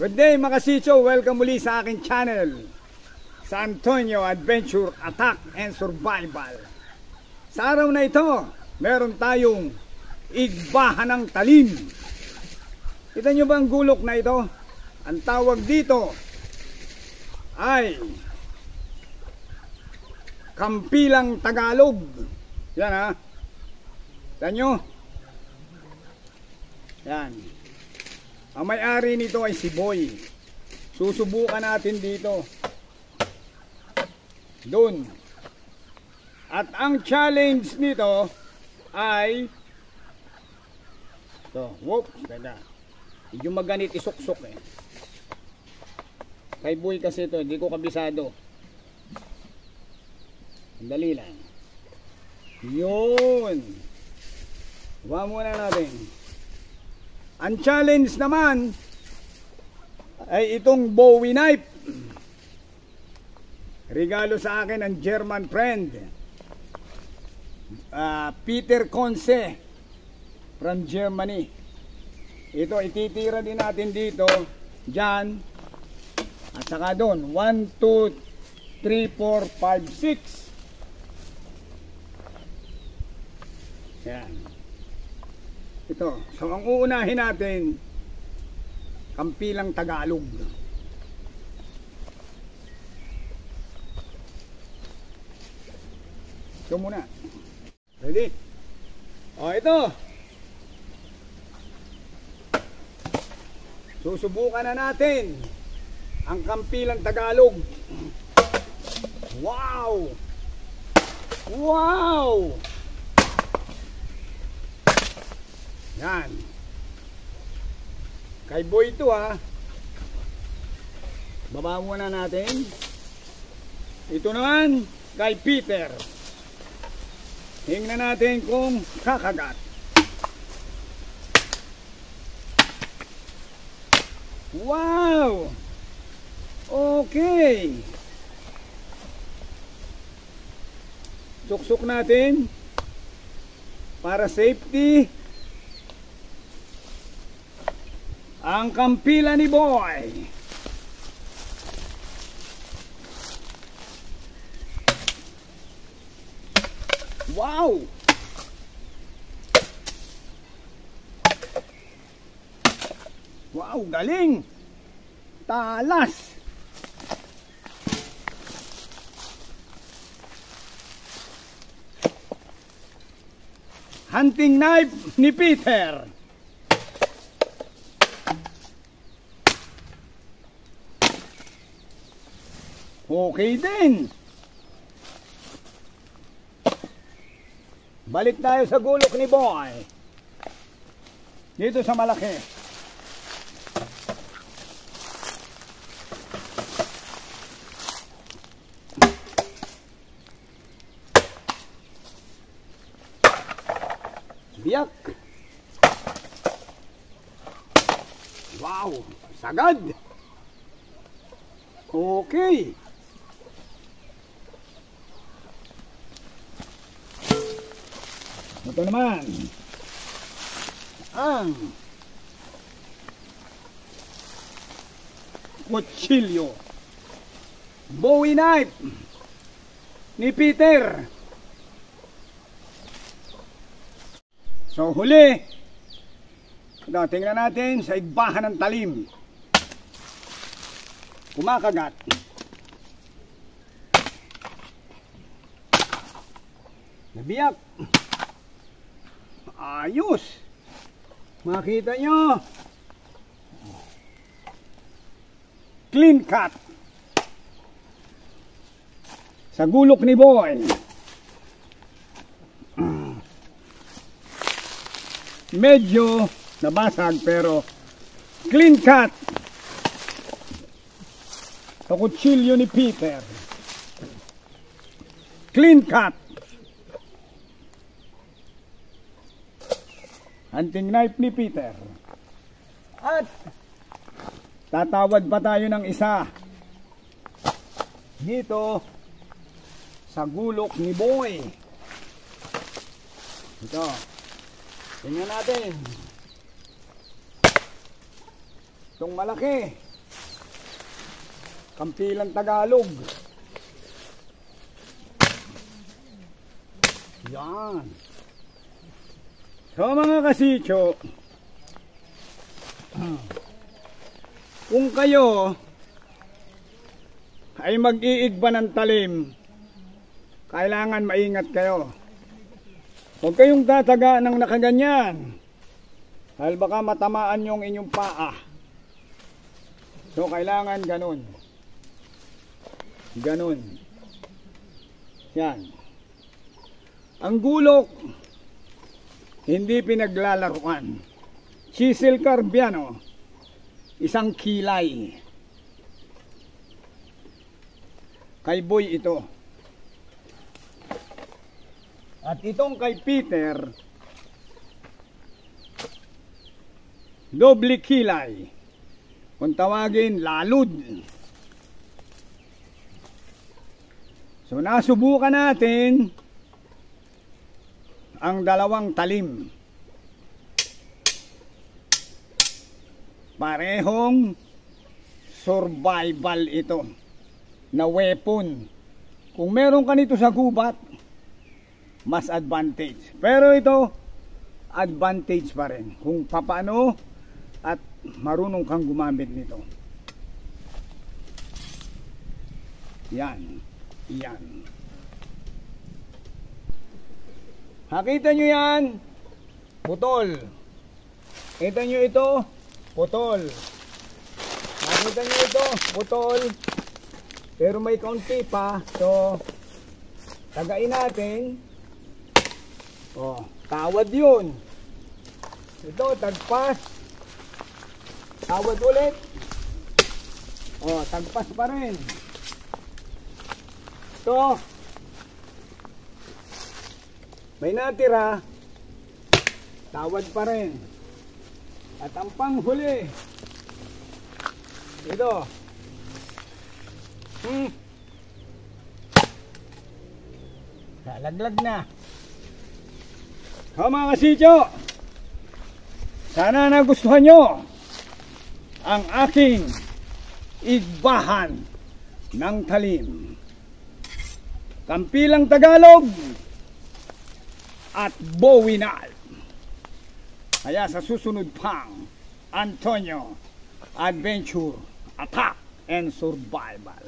Good day mga kasicho, welcome muli sa aking channel, sa Antonio Adventure Attack and Survival. Sa araw na ito, meron tayong igbahan ng talim. Kita nyo ba ang gulok na ito? Ang tawag dito ay kampilang Tagalog. Yan ha. Kita nyo? Yan. Ang may-ari nito ay si Boy. Susubukan natin dito. Doon. At ang challenge nito ay ito. Whoops, ganda. Medyo maganit isuksok eh. Kay Boy kasi ito, hindi ko kabisado. Dali lang. Yun. Huwag muna natin. Ang challenge naman ay itong Bowie knife. Regalo sa akin ng German friend, Peter Conce from Germany. Ito ititira din natin dito, dyan, at saka doon. 1, 2, 3, 4, 5, 6. Yan. Ito. So ang uunahin natin, kampilang Tagalog. Ito muna. Ready? O ito. Susubukan na natin ang kampilang Tagalog. Wow! Wow! Yan. Kay Boy ito ha. Baba muna natin. Ito naman kay Peter. Tingnan natin kung kakagat. Wow! Okay. Suksok natin para safety. Ang kampila ni Boy. Wow! Wow, galing! Talas! Hunting knife ni Peter. Okay din. Balik tayo sa gulok ni Boy. Dito sa malaki. Biyak. Wow, sagad. Okay. Ito naman ang kutsilyo, Bowie knife ni Peter. So huli, tingnan natin sa igbahan ng talim. Kumakagat. Nabiyak. Ayos. Makita nyo. Clean cut. Sa gulok ni Boy. Medyo nabasag pero clean cut. Sa kutsilyo ni Peter. Clean cut. Hunting knife ni Peter. At tatawad pa tayo ng isa dito sa gulok ni Boy. Ito. Tingnan natin. Itong malaki. Kampilang Tagalog. Yan. So mga kasitso, kung kayo ay mag-iigba ng talim, kailangan maingat kayo. Huwag kayong tataga ng nakaganyan, dahil baka matamaan yung inyong paa. So kailangan ganun. Ganun. Yan. Ang gulok, hindi pinaglalaruan. Chisel Carbiano, isang kilay. Kay Boy ito. At itong kay Peter, doble kilay. Kung tawagin, lalud. So nasubukan natin ang dalawang talim. Parehong survival ito na weapon. Kung meron ka nito sa gubat, mas advantage. Pero ito, advantage pa rin kung papaano at marunong kang gumamit nito. Yan. Yan. Nakita nyo yan? Putol. Kita nyo ito? Putol. Nakita nyo ito? Putol. Pero may kaunti pa. So, tagain natin. Oh, tawad yun. Ito, tagpas. Tawad ulit. Oh, tagpas pa rin. Ito. May natira, tawad pa rin. At ang panghuli, ito. Lalaglag na. So mga kasityo, sana nagustuhan nyo ang aking igbahan ng talim. Kampilang Tagalog at Bowinal. Kaya sa susunod pang Antonio Adventure, Attack and Survival.